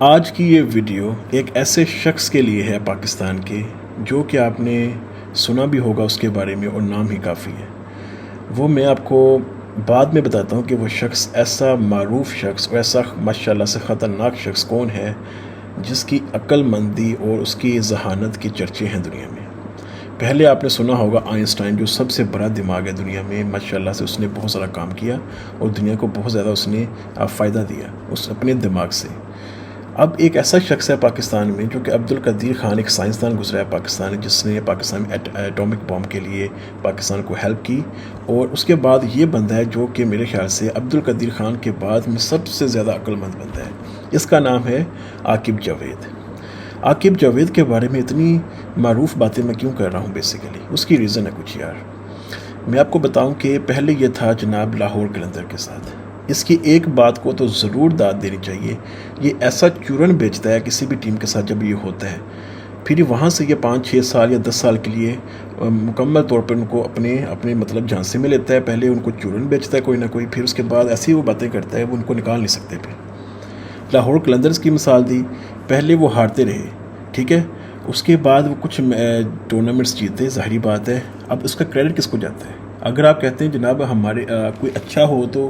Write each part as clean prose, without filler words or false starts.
آج کی یہ ویڈیو ایک ایسے شخص کے لیے ہے پاکستان کے جو کہ آپ نے سنا بھی ہوگا اس کے بارے میں اور نام ہی کافی ہے۔ وہ میں آپ کو بعد میں بتاتا ہوں کہ وہ شخص ایسا معروف شخص اور ایسا ماشاءاللہ سے خطرناک شخص کون ہے جس کی عقل مندی اور اس کی ذہانت کے چرچے ہیں دنیا میں۔ پہلے آپ نے سنا ہوگا آئنسٹائن، جو سب سے بڑا دماغ ہے دنیا میں، ماشاءاللہ سے اس نے بہت سارا کام کیا اور دنیا کو بہت زیادہ اس نے فائدہ دیا اس اپنے دماغ سے۔ اب ایک ایسا شخص ہے پاکستان میں جو کہ عبدالقدیر خان، ایک سائنسدان گزرا ہے پاکستان، جس نے پاکستان میں ایٹامک بام کے لیے پاکستان کو ہیلپ کی۔ اور اس کے بعد یہ بندہ ہے جو کہ میرے خیال سے عبدالقدیر خان کے بعد میں سب سے زیادہ عقل مند بندہ ہے۔ اس کا نام ہے عاقب جاوید۔ عاقب جاوید کے بارے میں اتنی معروف باتیں میں کیوں کر رہا ہوں؟ بیسیکلی اس کی ریزن ہے کچھ یار۔ میں آپ کو بتاؤں کہ پہلے یہ تھا جناب لاہور قلندر کے ساتھ۔ اس کی ایک بات کو تو ضرور داد دینی چاہیے، یہ ایسا چورن بیچتا ہے کسی بھی ٹیم کے ساتھ جب یہ ہوتا ہے، پھر وہاں سے یہ 5-6 سال یا 10 سال کے لیے مکمل طور پر ان کو اپنے مطلب جھانسے میں لیتا ہے۔ پہلے ان کو چورن بیچتا ہے کوئی نہ کوئی، پھر اس کے بعد ایسی وہ باتیں کرتا ہے وہ ان کو نکال نہیں سکتے۔ پھر لاہور قلندرز کی مثال دی، پہلے وہ ہارتے رہے، ٹھیک ہے، اس کے بعد وہ کچھ ٹورنامنٹس جیتے، ظاہری بات ہے۔ اب اس کا کریڈٹ کس کو جاتا ہے؟ اگر آپ کہتے ہیں جناب ہمارے کوئی اچھا ہو تو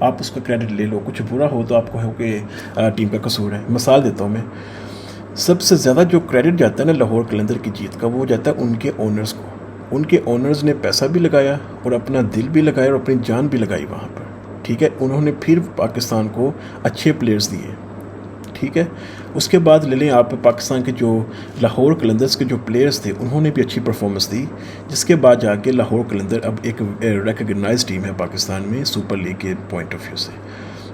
آپ اس کا کریڈٹ لے لو، کچھ برا ہو تو آپ کو کہ ٹیم کا قصور ہے۔ مثال دیتا ہوں میں، سب سے زیادہ جو کریڈٹ جاتا ہے نا لاہور قلندر کی جیت کا، وہ جاتا ہے ان کے اونرز کو۔ ان کے اونرز نے پیسہ بھی لگایا اور اپنا دل بھی لگایا اور اپنی جان بھی لگائی وہاں پر، ٹھیک ہے۔ انہوں نے پھر پاکستان کو اچھے پلیئرز دیے، ٹھیک ہے۔ اس کے بعد لے لیں آپ پاکستان کے جو لاہور قلندرز کے جو پلیئرز تھے، انہوں نے بھی اچھی پرفارمنس دی، جس کے بعد جا کے لاہور قلندر اب ایک ریکگنائز ٹیم ہے پاکستان میں سپر لیگ کے پوائنٹ آف ویو سے۔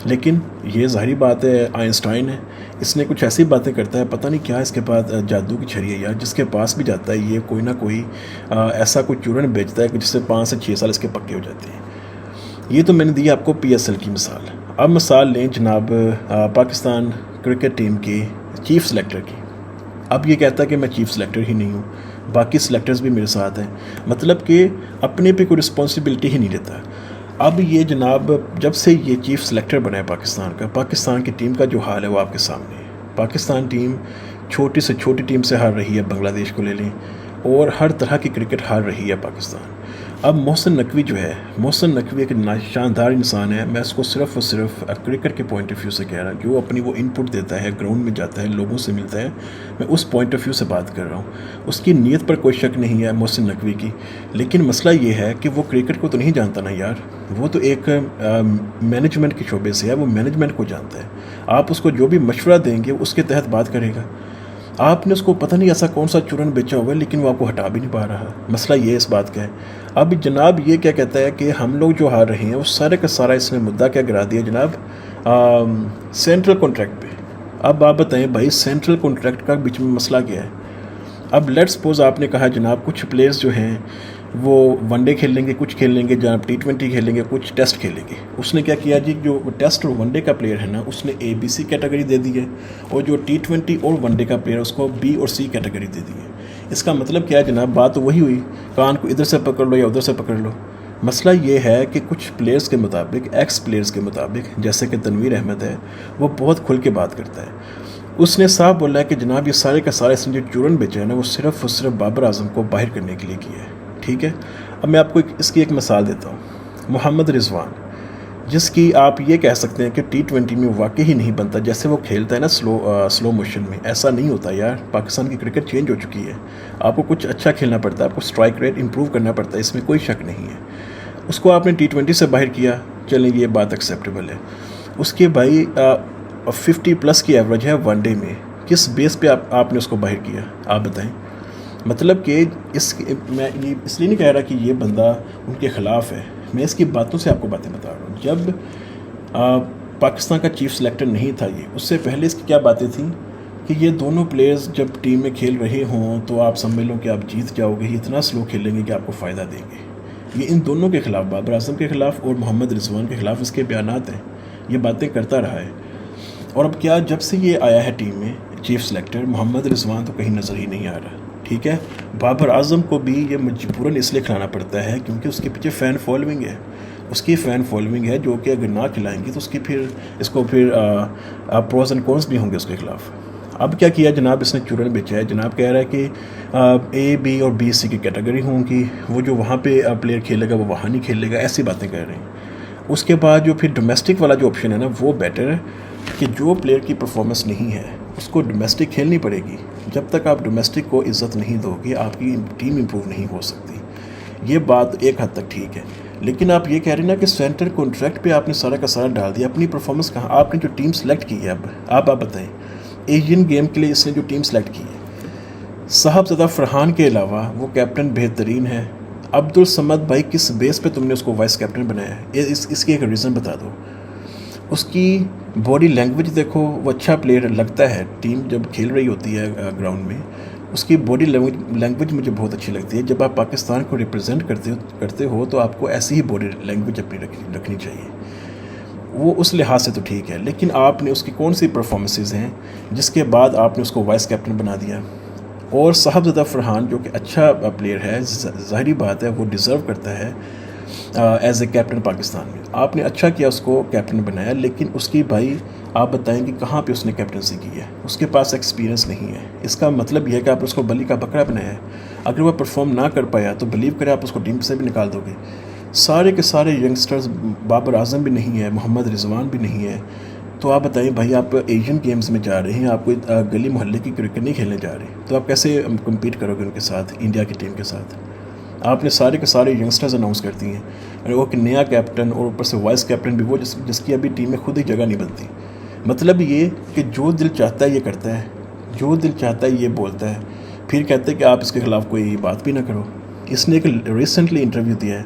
لیکن یہ ظاہری بات ہے آئنسٹائن ہے، اس نے کچھ ایسی باتیں کرتا ہے، پتہ نہیں کیا اس کے بعد جادو کی چھری ہے یار، جس کے پاس بھی جاتا ہے یہ کوئی نہ کوئی ایسا کوئی چورن بیچتا ہے کہ جس سے 5 سے 6 سال اس کے پکے ہو جاتے ہیں۔ یہ تو میں نے دی آپ کو پی ایس ایل کی مثال۔ اب مثال لیں جناب پاکستان کرکٹ ٹیم کے چیف سلیکٹر کی۔ اب یہ کہتا ہے کہ میں چیف سلیکٹر ہی نہیں ہوں، باقی سلیکٹرز بھی میرے ساتھ ہیں، مطلب کہ اپنے پہ کوئی رسپانسبلٹی ہی نہیں لیتا۔ اب یہ جناب جب سے یہ چیف سلیکٹر بنا ہے پاکستان کا، پاکستان کی ٹیم کا جو حال ہے وہ آپ کے سامنے ہے۔ پاکستان ٹیم چھوٹی سے چھوٹی ٹیم سے ہار رہی ہے، بنگلہ دیش کو لے لیں، اور ہر طرح کی کرکٹ ہار رہی ہے پاکستان۔ اب محسن نقوی جو ہے، محسن نقوی ایک شاندار انسان ہے، میں اس کو صرف اور صرف کرکٹ کے پوائنٹ آف ویو سے کہہ رہا ہوں، جو اپنی وہ ان پٹ دیتا ہے، گراؤنڈ میں جاتا ہے، لوگوں سے ملتا ہے، میں اس پوائنٹ آف ویو سے بات کر رہا ہوں۔ اس کی نیت پر کوئی شک نہیں ہے محسن نقوی کی، لیکن مسئلہ یہ ہے کہ وہ کرکٹ کو تو نہیں جانتا نا یار، وہ تو ایک مینجمنٹ کے شعبے سے ہے، وہ مینجمنٹ کو جانتا ہے۔ آپ اس کو جو بھی مشورہ دیں گے اس کے تحت بات کرے گا۔ آپ نے اس کو پتہ نہیں ایسا کون سا چورن بیچا ہوا ہے، لیکن وہ آپ کو ہٹا بھی نہیں پا رہا۔ مسئلہ یہ اس بات کا ہے۔ اب جناب یہ کیا کہتا ہے کہ ہم لوگ جو ہار رہے ہیں وہ سارے کا سارا اس نے مدعا کیا گرا دیا جناب سینٹرل کانٹریکٹ پہ۔ اب آپ بتائیں بھائی سینٹرل کانٹریکٹ کا بیچ میں مسئلہ کیا ہے؟ اب لیٹ سپوز آپ نے کہا جناب کچھ پلیئرز جو ہیں وہ ون ڈے کھیل لیں گے، کچھ کھیل لیں گے جناب T20 کھیلیں گے، کچھ ٹیسٹ کھیلیں گے۔ اس نے کیا کیا جی، جو ٹیسٹ اور ون ڈے کا پلیئر ہے نا اس نے ABC کیٹیگری دے دی ہے، اور جو T20 اور ون ڈے کا پلیئر ہے اس کو B اور C کیٹیگری دے دی ہے۔ اس کا مطلب کیا ہے جناب؟ بات تو وہی ہوئی، کان کو ادھر سے پکڑ لو یا ادھر سے پکڑ لو۔ مسئلہ یہ ہے کہ کچھ پلیئرز کے مطابق، ایکس پلیئرز کے مطابق، جیسے کہ تنویر احمد ہے، وہ بہت کھل کے بات کرتا ہے۔ اس نے صاحب بولا ہے کہ جناب یہ سارے کا سارا اس نے جو چورن بیچا ہے نا وہ صرف اور صرف بابر اعظم کو باہر کرنے کے لیے کیا ہے، ٹھیک ہے۔ اب میں آپ کو اس کی ایک مثال دیتا ہوں، محمد رضوان، جس کی آپ یہ کہہ سکتے ہیں کہ T20 میں واقعی ہی نہیں بنتا، جیسے وہ کھیلتا ہے نا سلو موشن میں، ایسا نہیں ہوتا یار۔ پاکستان کی کرکٹ چینج ہو چکی ہے، آپ کو کچھ اچھا کھیلنا پڑتا ہے، آپ کو سٹرائک ریٹ امپروو کرنا پڑتا ہے، اس میں کوئی شک نہیں ہے۔ اس کو آپ نے T20 سے باہر کیا، چلیں یہ بات ایکسیپٹیبل ہے۔ اس کے بھائی 50+ کی ایوریج ہے ون ڈے میں، کس بیس پہ آپ نے اس کو باہر کیا؟ آپ بتائیں۔ مطلب کہ میں یہ اس لیے نہیں کہہ رہا کہ یہ بندہ ان کے خلاف ہے، میں اس کی باتوں سے آپ کو باتیں بتا رہا ہوں۔ جب پاکستان کا چیف سلیکٹر نہیں تھا یہ، اس سے پہلے اس کی کیا باتیں تھیں کہ یہ دونوں پلیئرز جب ٹیم میں کھیل رہے ہوں تو آپ سمجھ لو کہ آپ جیت جاؤ گے، یہ اتنا سلو کھیلیں گے کہ آپ کو فائدہ دیں گے۔ یہ ان دونوں کے خلاف، بابر اعظم کے خلاف اور محمد رضوان کے خلاف اس کے بیانات ہیں، یہ باتیں کرتا رہا ہے۔ اور اب کیا جب سے یہ آیا ہے ٹیم میں چیف سلیکٹر، محمد رضوان تو کہیں نظر ہی نہیں آ رہا، ٹھیک ہے۔ بابر اعظم کو بھی یہ مجبوراً اس لیے کھلانا پڑتا ہے کیونکہ اس کے پیچھے فین فالوئنگ ہے۔ اس کی فین فالوئنگ ہے جو کہ اگر نہ کھلائیں گی تو اس کی پھر اس کو پھر پروز اینڈ کونس بھی ہوں گے اس کے خلاف. اب کیا کیا جناب اس نے چورن بیچا ہے. جناب کہہ رہا ہے کہ اے بی اور بی سی کی کیٹیگری ہوں گی, وہ جو وہاں پہ پلیئر کھیلے گا وہ وہاں نہیں کھیلے گا, ایسی باتیں کہہ رہے ہیں. اس کے بعد جو پھر ڈومیسٹک والا جو آپشن ہے نا وہ بیٹر ہے کہ جو پلیئر کی پرفارمنس نہیں ہے اس کو ڈومیسٹک کھیلنی پڑے گی. جب تک آپ ڈومیسٹک کو عزت نہیں دو گے آپ کی ٹیم امپروو نہیں ہو سکتی. یہ بات ایک حد تک ٹھیک ہے, لیکن آپ یہ کہہ رہے ہیں نا کہ سینٹر کانٹریکٹ پہ آپ نے سارا کا سارا ڈال دیا, اپنی پرفارمنس کہاں. آپ نے جو ٹیم سلیکٹ کی ہے اب آپ بتائیں, ایشین گیم کے لیے اس نے جو ٹیم سلیکٹ کی ہے, صاحبزادہ فرحان کے علاوہ وہ کیپٹن بہترین ہے. عبدالصمد بھائی کس بیس پہ تم نے اس کو وائس کیپٹن بنایا ہے؟ اس کی ایک ریزن بتا دو. اس کی باڈی لینگویج دیکھو, وہ اچھا پلیئر لگتا ہے. ٹیم جب کھیل رہی ہوتی ہے گراؤنڈ میں اس کی باڈی لینگویج مجھے بہت اچھی لگتی ہے. جب آپ پاکستان کو ریپرزینٹ کرتے ہو تو آپ کو ایسی ہی باڈی لینگویج اپنی رکھنی چاہیے. وہ اس لحاظ سے تو ٹھیک ہے, لیکن آپ نے اس کی کون سی پرفارمنسز ہیں جس کے بعد آپ نے اس کو وائس کیپٹن بنا دیا. اور صاحبزادہ فرحان جو کہ اچھا پلیئر ہے, ظاہری بات ہے وہ ڈیزرو کرتا ہے ایز اے کیپٹن پاکستان میں. آپ نے اچھا کیا اس کو کیپٹن بنایا, لیکن اس کی بھائی آپ بتائیں کہ کہاں پہ اس نے کیپٹنسی کی ہے. اس کے پاس ایکسپیرینس نہیں ہے. اس کا مطلب یہ ہے کہ آپ اس کو بلی کا بکرا بنایا ہے. اگر وہ پرفارم نہ کر پایا تو بلیو کرے آپ اس کو ٹیم سے بھی نکال دو گے. سارے کے سارے ینگسٹرز, بابر اعظم بھی نہیں ہے, محمد رضوان بھی نہیں ہے, تو آپ بتائیں بھائی آپ ایشین گیمز میں جا رہے ہیں, آپ کوئی گلی محلے کی کرکٹ نہیں کھیلنے جا رہے, تو آپ کیسے کمپیٹ کرو گے ان کے ساتھ, انڈیا کی ٹیم کے ساتھ. آپ نے سارے کے سارے ینگسٹرز اناؤنس کر دی ہیں, اور وہ کہ نیا کیپٹن اور اوپر سے وائس کیپٹن بھی وہ جس کی ابھی ٹیم میں خود ہی جگہ نہیں بنتی. مطلب یہ کہ جو دل چاہتا ہے یہ کرتا ہے, جو دل چاہتا ہے یہ بولتا ہے, پھر کہتے ہیں کہ آپ اس کے خلاف کوئی بات بھی نہ کرو. اس نے ایک ریسنٹلی انٹرویو دیا ہے,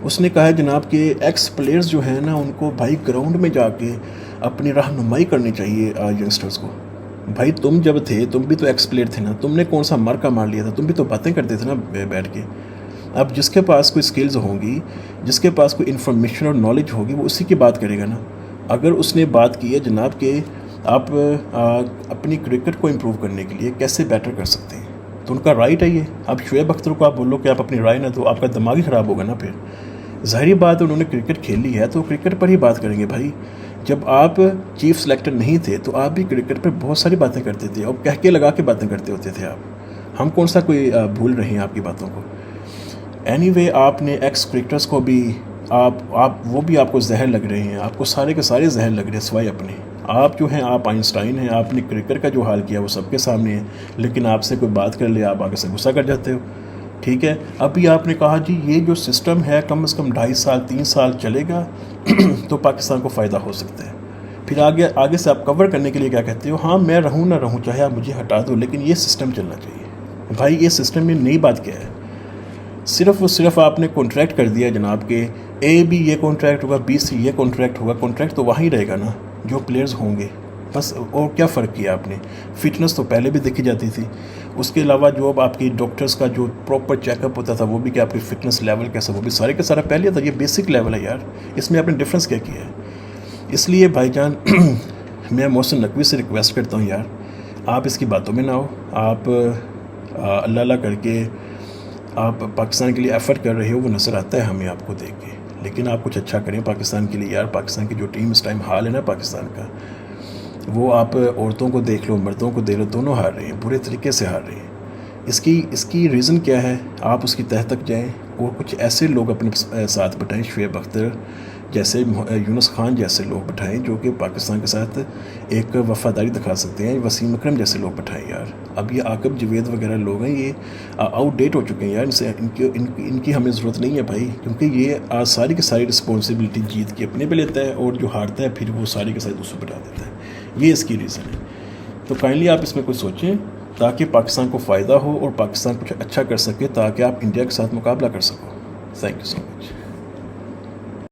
اس نے کہا ہے جناب کہ ایکس پلیئرز جو ہیں نا ان کو بھائی گراؤنڈ میں جا کے اپنی رہنمائی کرنی چاہیے ینگسٹرز کو. بھائی تم جب تھے تم بھی تو ایکس پلیئر تھے نا, تم نے کون سا مارکا مار لیا تھا, تم بھی تو باتیں کرتے تھے نا بیٹھ کے. اب جس کے پاس کوئی سکلز ہوں گی, جس کے پاس کوئی انفارمیشن اور نالج ہوگی وہ اسی کی بات کرے گا نا. اگر اس نے بات کی ہے جناب کہ آپ اپنی کرکٹ کو امپروو کرنے کے لیے کیسے بیٹر کر سکتے ہیں, تو ان کا رائٹ ہے یہ. اب شعیب اختر کو آپ بولو کہ آپ اپنی رائے نہ دو, آپ کا دماغ ہی خراب ہوگا نا. پھر ظاہری بات ہے انہوں نے کرکٹ کھیلی ہے تو کرکٹ پر ہی بات کریں گے بھائی. جب آپ چیف سلیکٹر نہیں تھے تو آپ بھی کرکٹ پہ بہت ساری باتیں کرتے تھے, اور کہہ کے لگا کے باتیں کرتے ہوتے تھے آپ. ہم کون سا کوئی بھول رہے ہیں آپ کی باتوں کو. اینی وے آپ نے ایکس کرکٹرز کو بھی وہ بھی آپ کو زہر لگ رہے ہیں, آپ کو سارے کے سارے زہر لگ رہے ہیں سوائے اپنے. آپ جو ہیں آپ آئنسٹائن ہیں, آپ نے کرکٹ کا جو حال کیا وہ سب کے سامنے ہے, لیکن آپ سے کوئی بات کر لے آپ آگے سے غصہ کر جاتے ہو. ٹھیک ہے, ابھی آپ نے کہا جی یہ جو سسٹم ہے کم از کم 2.5 سال 3 سال چلے گا تو پاکستان کو فائدہ ہو سکتا ہے. پھر آگے سے آپ کور کرنے کے لیے کیا کہتے ہو, ہاں میں رہوں نہ رہوں چاہے آپ مجھے ہٹا دو لیکن یہ سسٹم چلنا چاہیے. بھائی یہ سسٹم میں نئی بات کیا ہے, صرف آپ نے کانٹریکٹ کر دیا جناب کہ اے بی یہ کانٹریکٹ ہوگا, بی سی یہ کانٹریکٹ ہوگا. کانٹریکٹ تو وہیں رہے گا نا جو پلیئرز ہوں گے بس. اور کیا فرق کیا آپ نے, فٹنس تو پہلے بھی دیکھی جاتی تھی. اس کے علاوہ جو اب آپ کی ڈاکٹرز کا جو پراپر چیک اپ ہوتا تھا وہ بھی کہ آپ کی فٹنس لیول کیسا, وہ بھی سارے کا سارا پہلے تھا. یہ بیسک لیول ہے یار, اس میں آپ نے ڈفرینس کیا کیا ہے. اس لیے بھائی جان میں محسن نقوی سے ریکویسٹ کرتا ہوں یار آپ اس کی باتوں میں نہ ہو. آپ اللہ کر کے آپ پاکستان کے لیے ایفرٹ کر رہے ہو, وہ نظر آتا ہے ہمیں آپ کو دیکھ کے, لیکن آپ کچھ اچھا کریں پاکستان کے لیے یار. پاکستان کی جو ٹیم اس ٹائم حال ہے نا پاکستان کا, وہ آپ عورتوں کو دیکھ لو مردوں کو دیکھ لو, دونوں ہار رہے ہیں, برے طریقے سے ہار رہے ہیں. اس کی ریزن کیا ہے, آپ اس کی تہ تک جائیں اور کچھ ایسے لوگ اپنے ساتھ بٹھائیں, شعیب اختر جیسے, یونس خان جیسے لوگ بٹھائیں جو کہ پاکستان کے ساتھ ایک وفاداری دکھا سکتے ہیں. وسیم اکرم جیسے لوگ بٹھائیں یار. اب یہ عاقب جوید وغیرہ لوگ ہیں یہ آؤٹ ڈیٹ ہو چکے ہیں یار, ان کی ہمیں ضرورت نہیں ہے بھائی, کیونکہ یہ ساری کی ساری رسپانسبلٹی جیت کے اپنے پہ لیتا ہے اور جو ہارتا ہے پھر وہ ساری کے ساتھ دوسروں بٹھا دیتا ہے. یہ اس کی ریزن ہے. تو کائنڈلی آپ اس میں کچھ سوچیں تاکہ پاکستان کو فائدہ ہو اور پاکستان کچھ اچھا کر سکے تاکہ آپ انڈیا کے ساتھ مقابلہ کر سکو. Thank you so much.